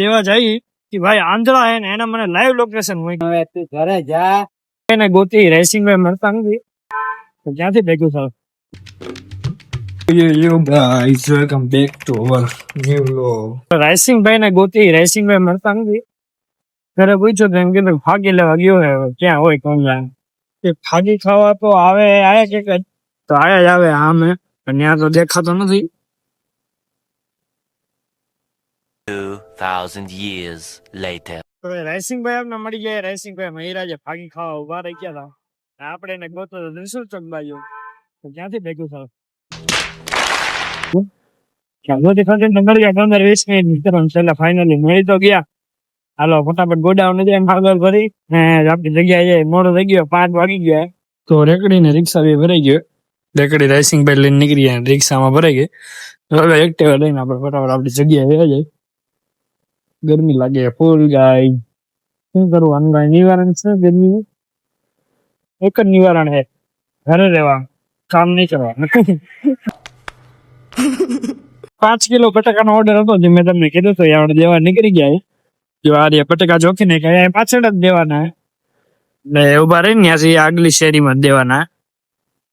देवा जाई कि भाई आंध्रा है ने मैंने लाइव लोकेशन હવે તું ઘરે જા ने गोती रेसिंग में मरता नहीं तो क्या थी देखो sir You guys, welcome back to our new vlog. Racing भाई ने गोती रेसिंग में मरता नहीं ઘરે પૂછ્યો તો એમ કીધું ફાગી લેવા ગયો હે ક્યાં હોય કોણ જાણે કે ફાગી ખાવા તો આવે આયા કે તો આયા જ આવે આમે પણ ત્યાં તો દેખાતો નથી 2000 years later. તો રેસિંગ ભાઈ આપણે મળી ગયા રેસિંગ ભાઈ મહિરાજે ફાગી ખાવા ઉભા રહી ગયા હતા આપણે એને ગોતો તો ત્રિશુલ ચોક બાજુ તો ક્યાંથી ભેગું થાવ ક્યાંથી ખાતે નંબર ગયા 15-20 મિનિટ ભીતર છેલ્લા ફાઇનલી મળી તો ગયા હાલો ફટાફટ ગોડાઉન જાય માર્ગલ ભરી ને આપણી જગ્યાએ જાય મોડો થઈ ગયો 5 વાગી ગયા તો રેકડી ને રિક્ષા બી ભરાઈ ગયો રેકડી રેસિંગ ભાઈ લઈને નીકળી ગયા રિક્ષામાં ભરાઈ ગઈ હવે એક્ટિવા લઈને આપણે ફટાફટ આપણી જગ્યાએ વહી જાય ગરમી લાગે ફૂલ ગાય શું કરવાનું કાંઈ નિવારણ છે ગરમીનું એક જ નિવારણ છે ઘરે રહેવા કામ નહીં કરવા 5 કિલો બટાકાનો ઓર્ડર હતો જે મેં તમને કીધું તો આપણે દેવા નીકળી ગયા જો આ બટાકા જોખીને કઈ પાછળ જ દેવાના એટલે ઉભા રહીને ત્યાંથી આગલી શેરીમાં જ દેવાના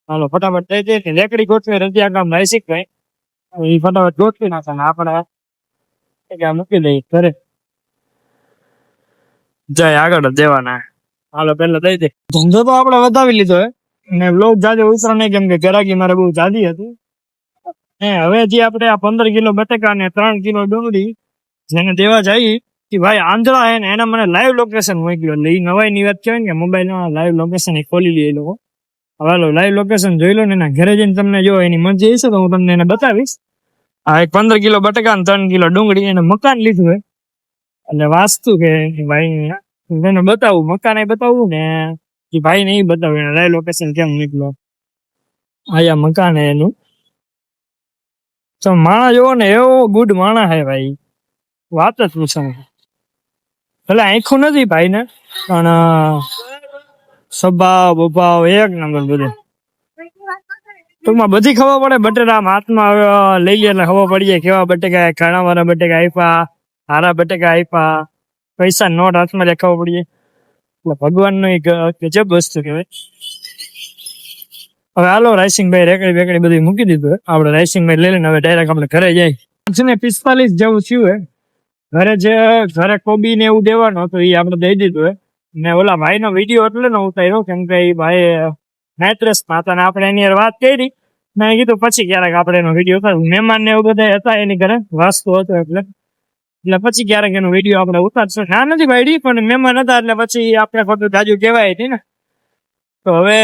હાલો ફટાફટ થઈ જાય લેકડી ગોઠવી રજિયા કામ રહી શીખ એ ફટાફટ ગોઠવી નાખે આપણે મૂકી દઈ ઘરે જાય આગળ જ દેવાના હાલો પેલા દઈ દે ધંધો તો આપણે વધાવી લીધો ને બ્લોગ જાજે ઉતરો નહીં કેમ કે ગરાગી મારે બહુ જાદી હતી હવે જે આપણે આ 15 કિલો બટાકા ને 3 કિલો ડુંગળી જેને દેવા જઈએ કે ભાઈ આંધળા હે ને એને મને લાઈવ લોકેશન મોકલ્યો એટલે એ નવાઈની વાત કહેવાય ને મોબાઈલમાં લાઈવ લોકેશન એ ખોલી લે એ લોકો હવે લાઈવ લોકેશન જોઈ લો ને એના ઘરે જઈને તમને જો એની મરજી હશે તો હું તમને એને બતાવીશ આ એક 15 કિલો બટાકા ને 3 કિલો ડુંગળી એને મકાન લીધું હોય એટલે વાસ્તુ કે ભાઈ એને બતાવું મકાન એ બતાવવું ને કે ભાઈ ને એ બતાવ્યું એને લાઈવ લોકેશન કેમ નીકળ્યો આયા મકાન હે એનું તો માણસ જોવો ને એવો ગુડ માણસ હે ભાઈ વાત જ પૂછો એટલે આંખું નથી ભાઈ ને પણ સ્વભાવ બભાવ એક નંબર બધું ટૂંકમાં બધી ખબર પડે બટેટા હાથમાં લઈ લે એટલે ખબર પડી જાય કેવા બટેકા ઘણા વાળા બટેકા આપ્યા હારા બટેકા આપ્યા પૈસા નોટ હાથમાં લે ખબર પડી જાય એટલે ભગવાન નો એક ગજબ વસ્તુ કહેવાય હવે હાલો રાઈસિંગભાઈ રેકડી બેકડી બધી મૂકી દીધું આપણે રાઈસિંગભાઈ લઈ લઈને હવે ડાયરેક્ટ આપણે ઘરે જાય 45 જેવું થયું ઘરે કોબી ને એવું દેવાનું હતું એ આપણે દઈ દીધું હે ને ઓલા ભાઈ નો વિડીયો એટલે ને ઉતાર્યો કેમ કે એ ભાઈ નાઇટ્રેસ માં હતા ને આપણે એની વાત કરી મેં કીધું પછી ક્યારેક આપણે એનો વિડીયો કરું મહેમાન ને એવું બધા હતા એની ઘરે વાસ્તુ હતો એટલે પછી ક્યારેક એનો વિડીયો આપણે ઉતારશું ના નથી ભાઈ પણ મહેમાન હતા એટલે પછી આપણે ખોટું તાજુ કહેવાય હતી ને તો હવે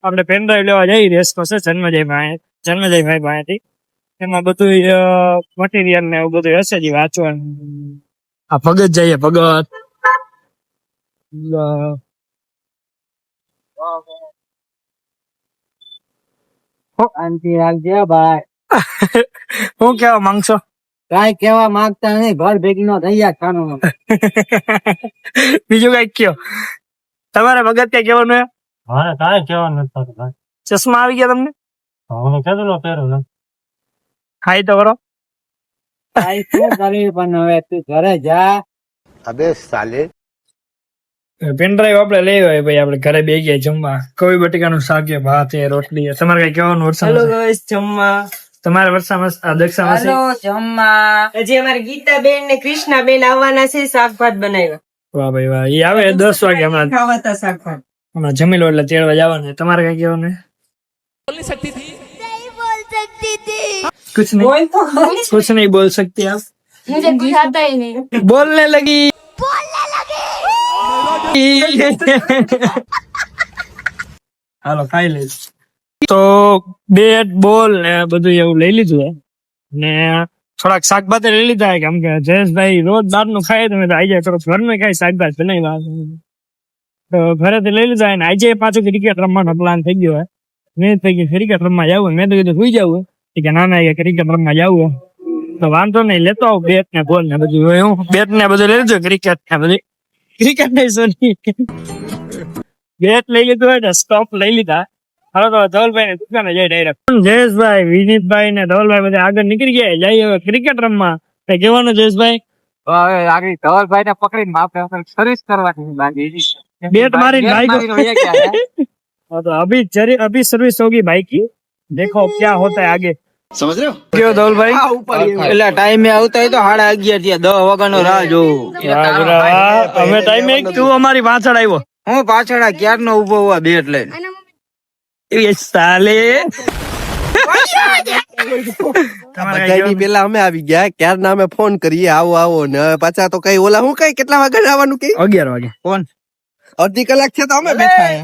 આપણે પેન ડ્રાઈવ લેવા જઈ રેસ પાસે જન્મજય ભાઈ પાસેથી એમાં બધું મટીરિયલ ને એવું બધું હશે જ વાંચવાનું આ ભગત જઈએ ભગત શાંતિ રાખજે ભાઈ હું કેવા માંગશો કાઈ કેવા માંગતા નહીં ઘર ભેગી નો થયા ખાનો બીજું કઈ કયો તમારે ભગત કઈ કેવાનું હે હા કાંઈ કહેવાનું નથી ભાઈ ચશ્મા આવી ગયા તમને હું કેટલો પહેરું હાઈ તો કરો કાઈ શું કરી પણ હવે તું ઘરે જા अबे साले. પેન ડ્રાઈવ આપણે લઈ આવ્યા ભાઈ આપણે ઘરે બે ગયા જમવા કવી બટેકાનું શાક છે ભાત છે રોટલી છે તમારે કઈ કહેવાનું વરસાદ હેલો ગાઈસ જમવા તમારે વરસાદમાં દક્ષામાં હેલો જમવા હજી અમારે ગીતાબેન ને કૃષ્ણાબેન આવવાના છે શાક ભાત બનાવ્યા વાહ ભાઈ વાહ એ આવે 10 વાગે હમણાં ખાવાતા શાક ભાત હમણાં જમી લો એટલે તેડવા જવાનું તમારે કઈ કહેવાનું कुछ नहीं बोल सकती आप मुझे कुछ आता ही नहीं बोलने लगी હાલો ખાઈ લે તો બેટ બોલ ને બધું એવું લઈ લીધું ને થોડાક શાકભાજી લઈ લીધા કેમ કે જયેશભાઈ રોજ બહાર નું ખાય તો આવી જાય થોડું ઘરનું ખાય શાકભાજી બનાવી તો ઘરેથી લઈ લીધા ને આજે પાછું ક્રિકેટ રમવાનો પ્લાન થઈ ગયો હોય મેં થઈ ગયું ક્રિકેટ રમવા જવું મેં તો કીધું સુઈ જવું કે ના ક્રિકેટ રમવા જવું તો વાંધો નહીં લેતો આવું બેટ ને બોલ ને બધું હું બેટ ને બધું લઈ લીધું ક્રિકેટ ને બધી ક્રિકેટ નહીં સોરી બેટ લઈ લીધું હોય ને સ્ટોપ લઈ લીધા હવે તો ધવલભાઈ ની દુકાને જાય ડાયરેક્ટ જયેશભાઈ વિનીતભાઈ ને ધવલભાઈ બધા આગળ નીકળી ગયા જઈએ હવે ક્રિકેટ રમવા કઈ કહેવાનું જયેશભાઈ હવે આગળ ધવલભાઈ ને પકડીને આપણે સર્વિસ કરવાની બાકી બેટ મારીને ભાઈ મારીને વહી ગયા હે. हाँ, तो अभी सर्विस होगी बाइक की देखो अब क्या होता है आगे समझ रहे हो क्यों धौल भाई એટલે ટાઈમે આવતા હોય તો 11:30 થયા 10 વાગ્યાનો રાહ જોઉં અમે ટાઈમે તું અમારી પાછળ આવ્યો હું પાછળ ક્યારનો ઉભો હોવા બેટ લઈને એ સાલે બધાયની પેલા અમે આવી ગયા ક્યારના અમે ફોન કરીએ આવો આવો ને હવે પાછા તો કઈ ઓલા હું કઈ કેટલા વાગે આવવાનું કઈ 11 વાગે કોણ અડધી કલાક છે તો અમે બેઠા હે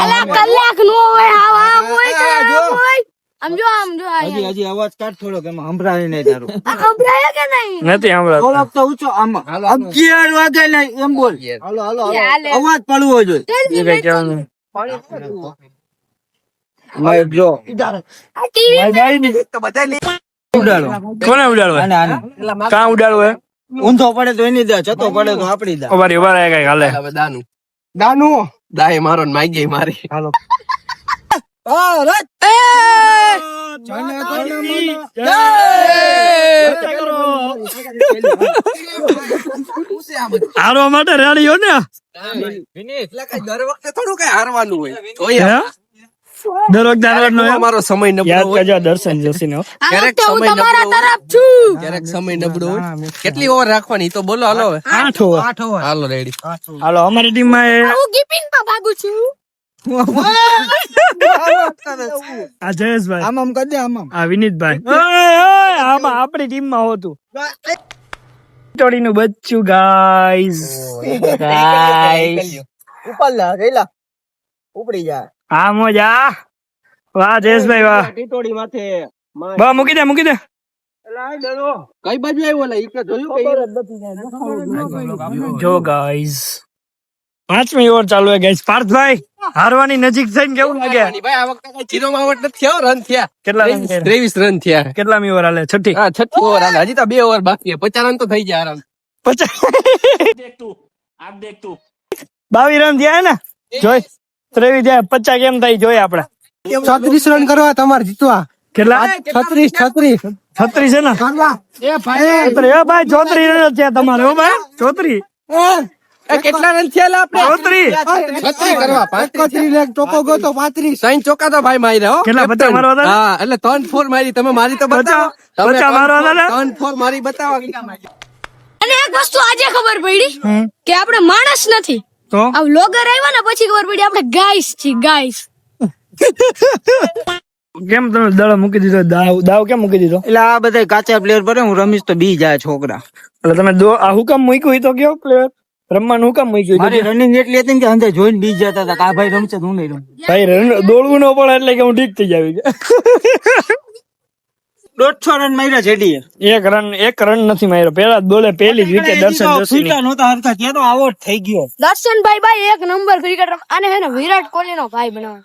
અલા કલાક નો હોય આમ હોય તો આમ હોય આમ જો હજી અવાજ કાઢ થોડો કે એમાં સંભળાય નહીં તારું આ ખબરાય કે નહીં નથી હમણાં થોડોક તો ઊંચો આમ 11 વાગે નહીં એમ બોલ હાલો હાલો ચાલે. અવાજ પડવો જોઈએ એ કઈ કહેવાનું માઈક જો આ ટીવી ભાઈ ની તો બધા ઉડાડો કોને ઉડાડવા આને આને કાં ઉડાડવું ઊંધો પડે તો એની દા જતો પડે તો આપડી દા ઉભા રહે કઈ હાલે હવે દાનું દાય મારો ને માગી મારી હાલો હારવા માટે રેડી હો ને એટલે કઈ દર વખતે થોડું કઈ હારવાનું હોય હે? તોય દર વખતે હારવાનો એમ? અમારો સમય નબળો યાદ હોય કરજો દર્શન જોશી ને આ ક્યારેક વખતે હું સમય તમારા નબળો તરફ છું ક્યારેક સમય નબળો હોય કેટલી ઓવર રાખવાની તો બોલો હાલો હવે 8 ઓવર હાલો રેડી હાલો અમારી ટીમ માં હું ગીપિંગ માં ભાગું છું આ જયેશભાઈ આમ આમ કરી દે આમ આમ આ વિનીતભાઈ ઓય, આમાં આપણી ટીમ માં હોતું ટોળી નું બચ્ચું ગાઈઝ ઉપર લા રેલા ઉપડી જા આ મોજા વાહ જયેશભાઈ વાહ ટીટોડી માથે બા મૂકી દે કઈ બાજુ આવ્યો લા ઈ કે જોયું જો ગાઈઝ 5મી ઓવર ચાલુ હે ગાઈઝ પાર્થભાઈ હારવાની નજીક થઈને કેવું લાગે ભાઈ આ વખતે કઈ જીરો માં આઉટ નથી થયો રન થયા કેટલા રન કર્યા? 23 રન થયા કેટલામી ઓવર હાલે છઠ્ઠી હા 6 ઓવર હાલે હજી તો 2 ઓવર બાકી છે 50 રન તો થઈ જાય આરામ 22 રન થયા હે ને જોઈ 23 જાય 50 કેમ થાય જોઈ આપણે 36 રન કરવા તમારે જીતવા કેટલા 36 36 છે ને એ ભાઈ 34 એ ભાઈ 34 રન જ થયા તમારે હો ભાઈ 34 કેટલા રન થયા લા આપણે 34 36 કરવા 31 લાખ ટોકો ગયો તો 35 સાઈન ચોકા તો ભાઈ માર્યા હો કેટલા? 50 મારવા હતા ને? હા એટલે 3-4 મારી તમે મારી તો બતાવો 50 મારવા હતા ને? 3-4 મારી બતાવો અને એક વસ્તુ આજે ખબર પડી કે આપણે માણસ નથી તો આ વ્લોગર આવ્યા ને પછી ખબર પડી આપણે ગાઈસ છીએ ગાઈસ કેમ તમે દડો મૂકી દીધો દાવ કેમ મૂકી દીધો એટલે આ બધા કાચા પ્લેયર પર હું રમીશ તો બી જાય છોકરા એટલે તમે આ હુકમ મૂક્યું હોય તો કયો પ્લેયર રમવાનું હુકમ મૂક્યું મારી રનિંગ એટલી હતી ને કે અંદર જોઈને બી જતા હતા કે આ ભાઈ રમશે તો હું નહીં રમું ભાઈ દોડવું ન પડે એટલે કે હું ઠીક થઈ જાવી 150 રન માર્યા જેડીએ એક રન નથી માર્યો પેલા બોલે પેલી જ વિકેટ દર્શન જોશી ફીટા નહોતા હરખા ત્યાં તો આઉટ થઈ ગયો દર્શનભાઈ ભાઈ એક નંબર ક્રિકેટર આને હે ને વિરાટ કોહલી નો ભાઈ બનાવે